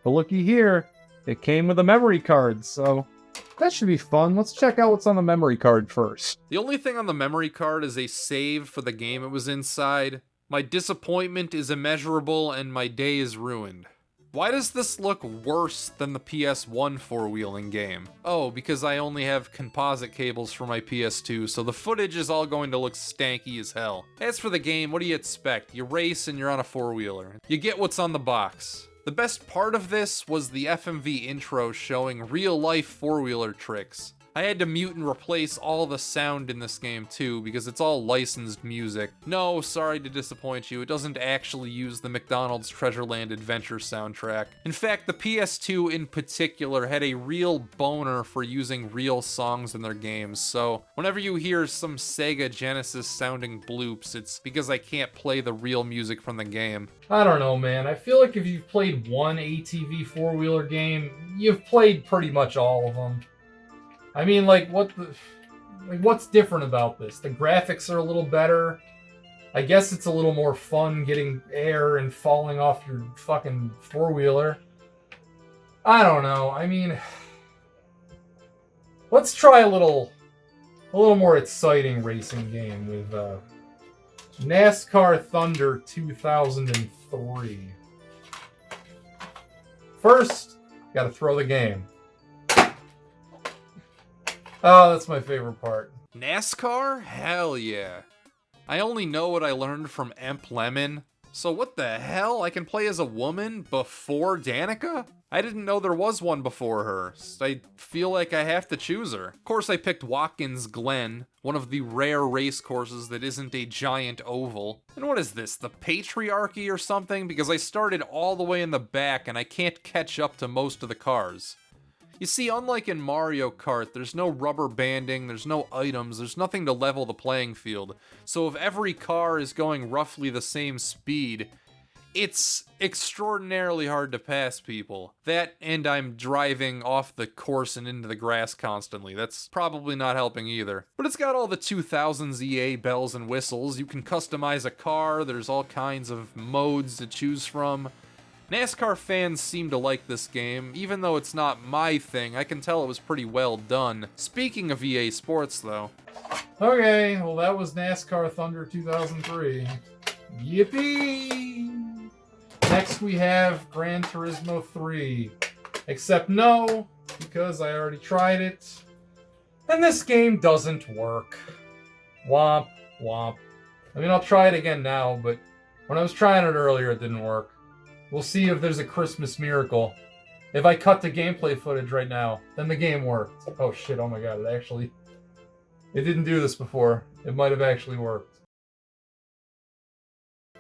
A: But looky here, it came with a memory card, so that should be fun. Let's check out what's on the memory card first.
D: The only thing on the memory card is a save for the game it was inside. My disappointment is immeasurable and my day is ruined. Why does this look worse than the PS1 four-wheeling game? Oh, because I only have composite cables for my PS2, so the footage is all going to look stanky as hell. As for the game, what do you expect? You race and you're on a four-wheeler. You get what's on the box. The best part of this was the FMV intro showing real-life four-wheeler tricks. I had to mute and replace all the sound in this game too, because it's all licensed music. No, sorry to disappoint you, it doesn't actually use the McDonald's Treasureland Adventure soundtrack. In fact, the PS2 in particular had a real boner for using real songs in their games, so whenever you hear some Sega Genesis sounding bloops, it's because I can't play the real music from the game.
A: I don't know, man. I feel like if you've played one ATV four-wheeler game, you've played pretty much all of them. I mean, what's different about this? The graphics are a little better. I guess it's a little more fun getting air and falling off your fucking four-wheeler. I don't know. I mean, let's try a little more exciting racing game with NASCAR Thunder 2003. First, gotta throw the game. Oh, that's my favorite part.
D: NASCAR? Hell yeah. I only know what I learned from Emp Lemon. So what the hell? I can play as a woman before Danica? I didn't know there was one before her. I feel like I have to choose her. Of course I picked Watkins Glen, one of the rare race courses that isn't a giant oval. And what is this, the Patriarchy or something? Because I started all the way in the back and I can't catch up to most of the cars. You see, unlike in Mario Kart, there's no rubber banding, there's no items, there's nothing to level the playing field. So if every car is going roughly the same speed, it's extraordinarily hard to pass people. That, and I'm driving off the course and into the grass constantly. That's probably not helping either. But it's got all the 2000s EA bells and whistles. You can customize a car, there's all kinds of modes to choose from.
A: NASCAR fans seem to like this game, even though it's not my thing. I can tell it was pretty well done. Speaking of EA Sports, though.
D: Okay, well that was NASCAR Thunder 2003. Yippee! Next we have Gran Turismo 3. Except no, because I already tried it. And this game doesn't work. Womp, womp. I mean, I'll try it again now, but when I was trying it earlier, it didn't work. We'll see if there's a Christmas miracle. If I cut the gameplay footage right now, then the game worked. Oh shit, oh my god, it didn't do this before. It might have actually worked.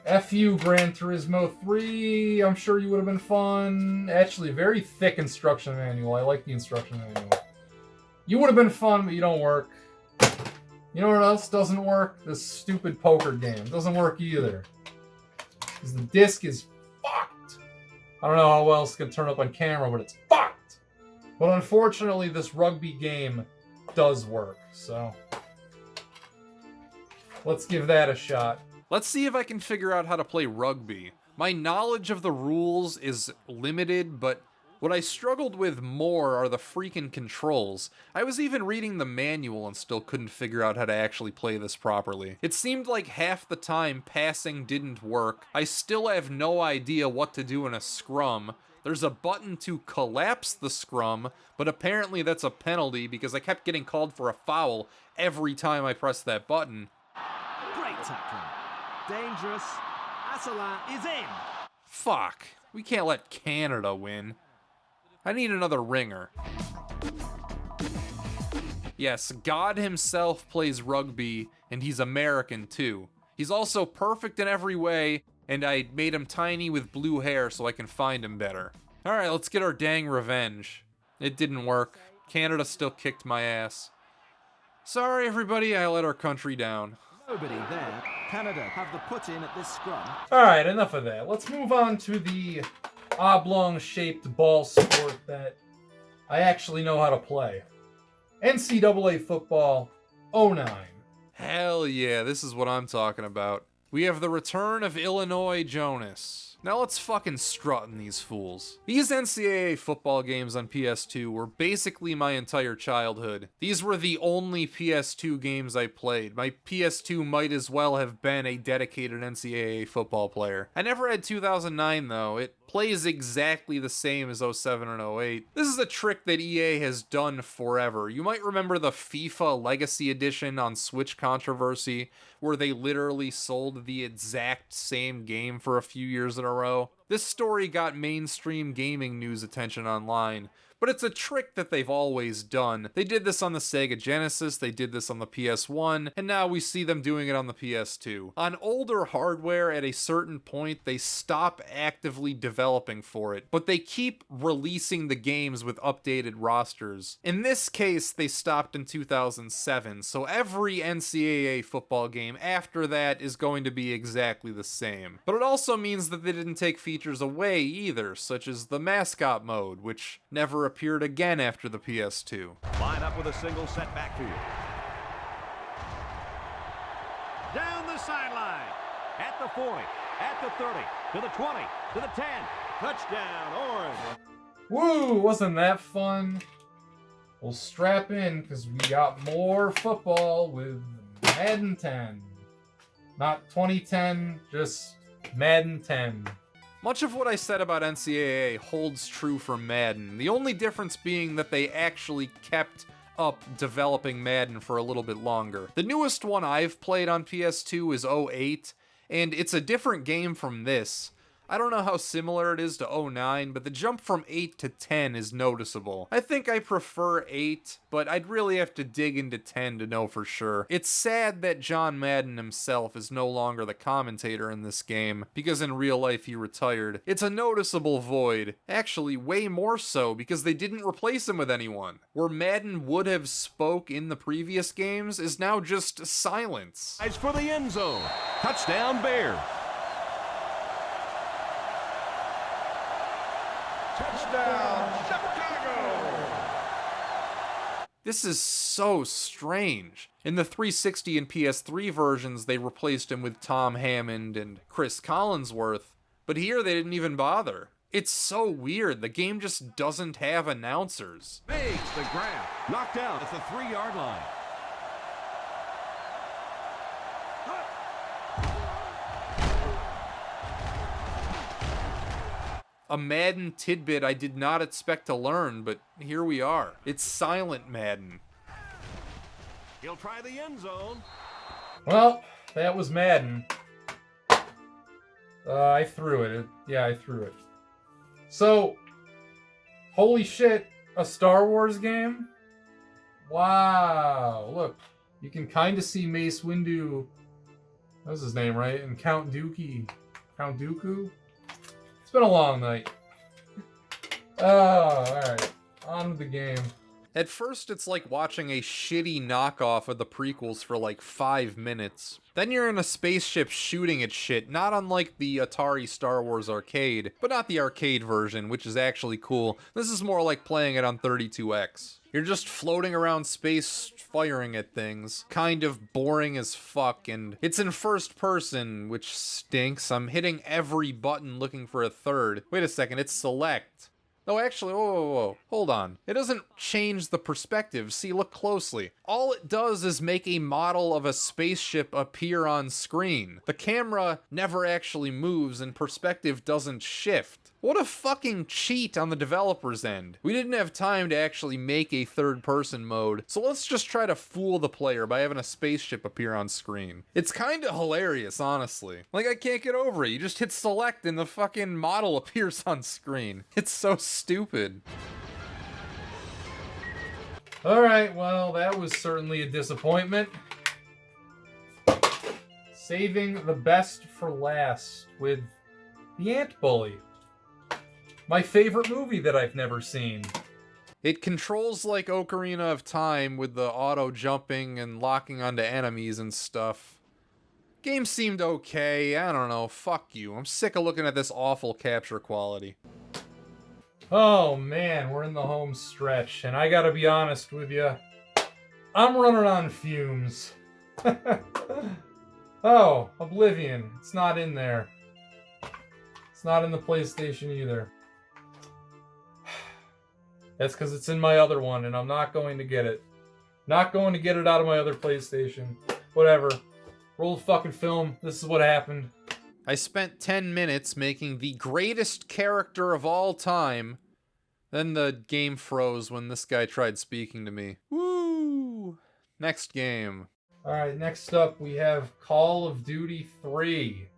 D: FU Gran Turismo 3, I'm sure you would have been fun. Actually, very thick instruction manual. I like the instruction manual. You would have been fun, but you don't work. You know what else doesn't work? This stupid poker game. Doesn't work either. Because the disc is fucked. I don't know how well it's going to turn up on camera, but it's fucked! But unfortunately, this rugby game does work, so let's give that a shot.
A: Let's see if I can figure out how to play rugby. My knowledge of the rules is limited, but what I struggled with more are the freaking controls. I was even reading the manual and still couldn't figure out how to actually play this properly. It seemed like half the time passing didn't work. I still have no idea what to do in a scrum. There's a button to collapse the scrum, but apparently that's a penalty because I kept getting called for a foul every time I pressed that button.
M: Great tackling. Dangerous. Asselin is in.
A: Fuck. We can't let Canada win. I need another ringer. Yes, God himself plays rugby, and he's American too. He's also perfect in every way, and I made him tiny with blue hair so I can find him better. Alright, let's get our dang revenge. It didn't work. Canada still kicked my ass. Sorry everybody, I let our country down.
M: Nobody there. Canada have the put in at this scrum.
D: Alright, enough of that. Let's move on to the oblong-shaped ball sport that I actually know how to play. NCAA football 09.
A: Hell yeah, this is what I'm talking about. We have the return of Illinois Jonas. Now let's fucking strut in these fools. These NCAA football games on PS2 were basically my entire childhood. These were the only PS2 games I played. My PS2 might as well have been a dedicated NCAA football player. I never had 2009 though. It plays exactly the same as 07 and 08. This is a trick that EA has done forever. You might remember the FIFA Legacy Edition on Switch controversy, where they literally sold the exact same game for a few years in a row. This story got mainstream gaming news attention online, but it's a trick that they've always done. They did this on the Sega Genesis, they did this on the PS1, and now we see them doing it on the PS2. On older hardware, at a certain point, they stop actively developing for it, but they keep releasing the games with updated rosters. In this case, they stopped in 2007, so every NCAA football game after that is going to be exactly the same. But it also means that they didn't take features away either, such as the mascot mode, which never appeared again after the PS2.
M: Line up with a single set backfield. Down the sideline. At the 40, at the 30, to the 20, to the 10. Touchdown, Orange.
D: Woo, wasn't that fun? We'll strap in because we got more football with Madden 10. Not 2010, just Madden 10.
A: Much of what I said about NCAA holds true for Madden, the only difference being that they actually kept up developing Madden for a little bit longer. The newest one I've played on PS2 is 08, and it's a different game from this. I don't know how similar it is to 09, but the jump from 8 to 10 is noticeable. I think I prefer 8, but I'd really have to dig into 10 to know for sure. It's sad that John Madden himself is no longer the commentator in this game, because in real life he retired. It's a noticeable void. Actually, way more so, because they didn't replace him with anyone. Where Madden would have spoke in the previous games is now just silence.
M: As for the end zone. Touchdown, Bears.
F: Touchdown, Chicago!
A: This is so strange. In the 360 and PS3 versions, they replaced him with Tom Hammond and Chris Collinsworth, but here they didn't even bother.
D: It's so weird. The game just doesn't have announcers.
M: Makes the grab. Knocked out at the 3-yard line.
D: A Madden tidbit I did not expect to learn, but here we are. It's silent Madden.
M: He'll try the end zone.
A: Well, that was Madden. I threw it. Yeah, I threw it. So, holy shit, a Star Wars game? Wow, look. You can kind of see Mace Windu. That's his name, right? And Count Dooku. Count Dooku? It's been a long night. Oh, alright. On with the game.
D: At first, it's like watching a shitty knockoff of the prequels for like 5 minutes. Then you're in a spaceship shooting at shit, not unlike the Atari Star Wars arcade, but not the arcade version, which is actually cool. This is more like playing it on 32X. You're just floating around space firing at things. Kind of boring as fuck, and it's in first person, which stinks. I'm hitting every button looking for a third. Wait a second, it's select. No, actually, whoa. Hold on. It doesn't change the perspective. See, look closely. All it does is make a model of a spaceship appear on screen. The camera never actually moves and perspective doesn't shift. What a fucking cheat on the developer's end. We didn't have time to actually make a third-person mode, so let's just try to fool the player by having a spaceship appear on screen. It's kinda hilarious, honestly. Like, I can't get over it. You just hit select and the fucking model appears on screen. It's so stupid.
A: Alright, well, that was certainly a disappointment. Saving the best for last with The Ant Bully. My favorite movie that I've never seen.
D: It controls like Ocarina of Time with the auto jumping and locking onto enemies and stuff. Game seemed okay, I don't know, fuck you. I'm sick of looking at this awful capture quality.
A: Oh man, we're in the home stretch, and I gotta be honest with you, I'm running on fumes. Oh, Oblivion, it's not in there. It's not in the PlayStation either. That's because it's in my other one, and I'm not going to get it. Not going to get it out of my other PlayStation. Whatever. Roll the fucking film. This is what happened.
D: I spent 10 minutes making the greatest character of all time. Then the game froze when this guy tried speaking to me. Woo! Next game.
A: Alright, next up we have Call of Duty 3.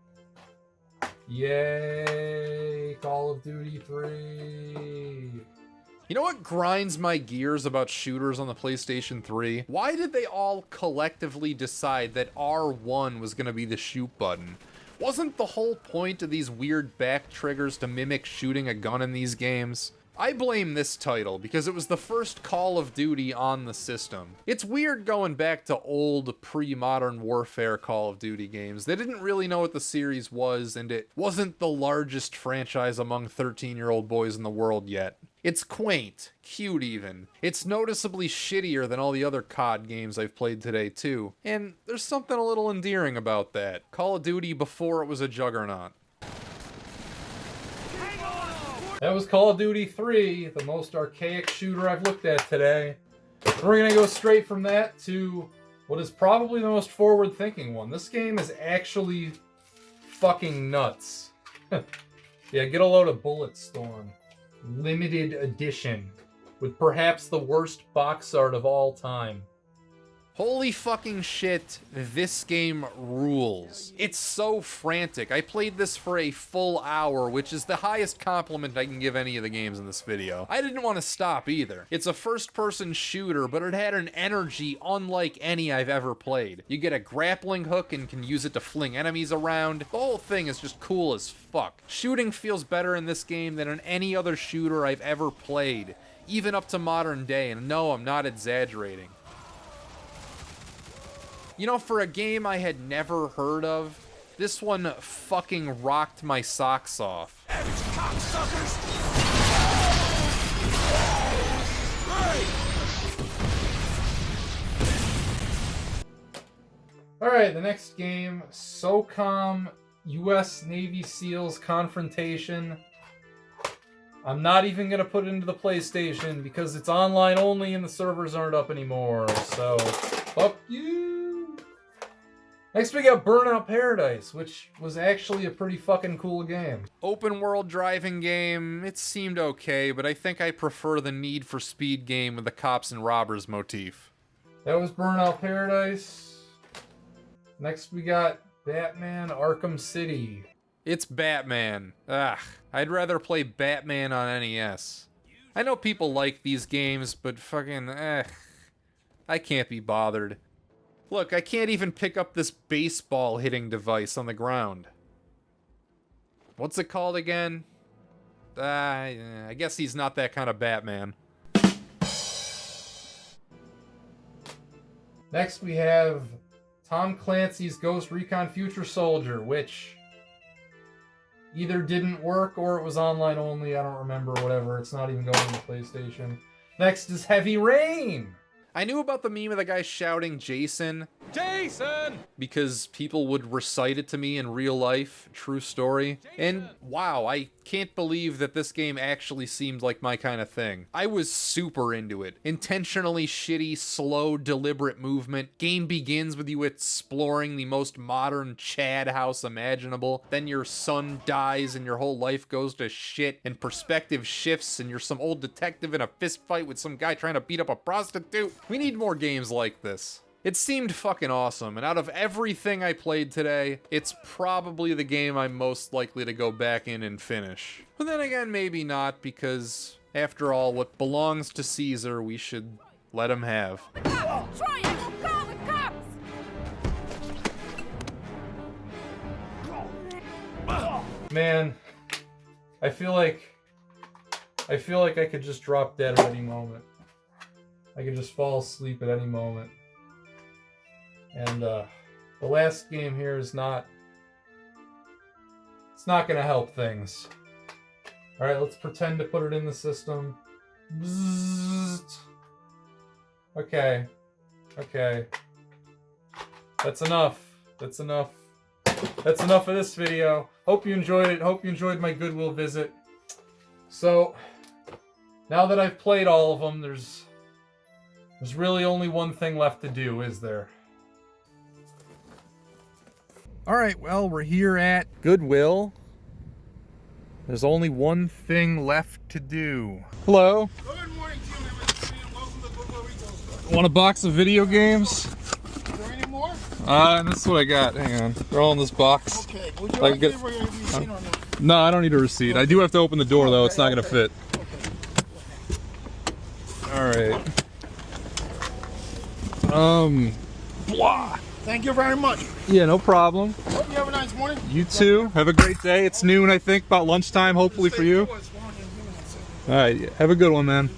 A: Yay! Call of Duty 3.
D: You know what grinds my gears about shooters on the PlayStation 3? Why did they all collectively decide that R1 was gonna be the shoot button? Wasn't the whole point of these weird back triggers to mimic shooting a gun in these games? I blame this title because it was the first Call of Duty on the system. It's weird going back to old pre-Modern Warfare Call of Duty games. They didn't really know what the series was, and it wasn't the largest franchise among 13-year-old boys in the world yet. It's quaint, cute even. It's noticeably shittier than all the other COD games I've played today too. And there's something a little endearing about that. Call of Duty before it was a juggernaut.
A: That was Call of Duty 3, the most archaic shooter I've looked at today. We're gonna go straight from that to what is probably the most forward-thinking one. This game is actually fucking nuts. Yeah, get a load of Bulletstorm. Limited edition, with perhaps the worst box art of all time.
D: Holy fucking shit, this game rules. It's so frantic. I played this for a full hour, which is the highest compliment I can give any of the games in this video. I didn't want to stop either. It's a first-person shooter, but it had an energy unlike any I've ever played. You get a grappling hook and can use it to fling enemies around. The whole thing is just cool as fuck. Shooting feels better in this game than in any other shooter I've ever played, even up to modern day, and no, I'm not exaggerating. You know, for a game I had never heard of, this one fucking rocked my socks off.
A: Alright, the next game, SOCOM US Navy SEALs Confrontation.
D: I'm not even going to put it into the PlayStation because it's online only and the servers aren't up anymore. So, fuck you. Next we got Burnout Paradise, which was actually a pretty fucking cool game. Open world driving game, it seemed okay, but I think I prefer the Need for Speed game with the cops and robbers motif. That was Burnout Paradise. Next we got Batman Arkham City. It's Batman. Ugh, I'd rather play Batman on NES. I know people like these games, but fucking, I can't be bothered. Look, I can't even pick up this baseball hitting device on the ground. What's it called again? I guess he's not that kind of Batman. Next we have Tom Clancy's Ghost Recon Future Soldier, which either didn't work or it was online only. I don't remember, whatever. It's not even going on the PlayStation. Next is Heavy Rain. I knew about the meme of the guy shouting Jason. Jason! Because people would recite it to me in real life. True story. And wow, I can't believe that this game actually seemed like my kind of thing. I was super into it. Intentionally shitty, slow, deliberate movement. Game begins with you exploring the most modern Chad house imaginable. Then your son dies and your whole life goes to shit. And perspective shifts and you're some old detective in a fist fight with some guy trying to beat up a prostitute. We need more games like this. It seemed fucking awesome, and out of everything I played today, it's probably the game I'm most likely to go back in and finish. But then again, maybe not, because after all, what belongs to Caesar, we should let him have.
E: Triangle, call the cops!
D: Man, I feel like I could just drop dead at any moment. I could just fall asleep at any moment. And the last game here is not... It's not going to help things. Alright, let's pretend to put it in the system. Bzzzt. Okay. Okay. That's enough. That's enough. That's enough of this video. Hope you enjoyed it. Hope you enjoyed my Goodwill visit. So, now that I've played all of them, there's really only one thing left to do, is there? Alright, well, we're here at Goodwill. There's only one thing left to do. Hello.
F: Good morning to you, everybody, and welcome to Goodwill Retail Store.
D: Want a box of video games?
F: Is there any more?
D: This is what I got. Hang on. They're all in this box.
F: Okay. Would you like to give a receipt or no?
D: No, I don't need a receipt. I do have to open the door, though. It's not going to fit. Alright. Blah.
F: Thank you very much.
D: Yeah, no problem.
F: Hope you have a nice morning.
D: You too. Have a great day. It's noon, I think, about lunchtime, hopefully for you. Alright, have a good one, man.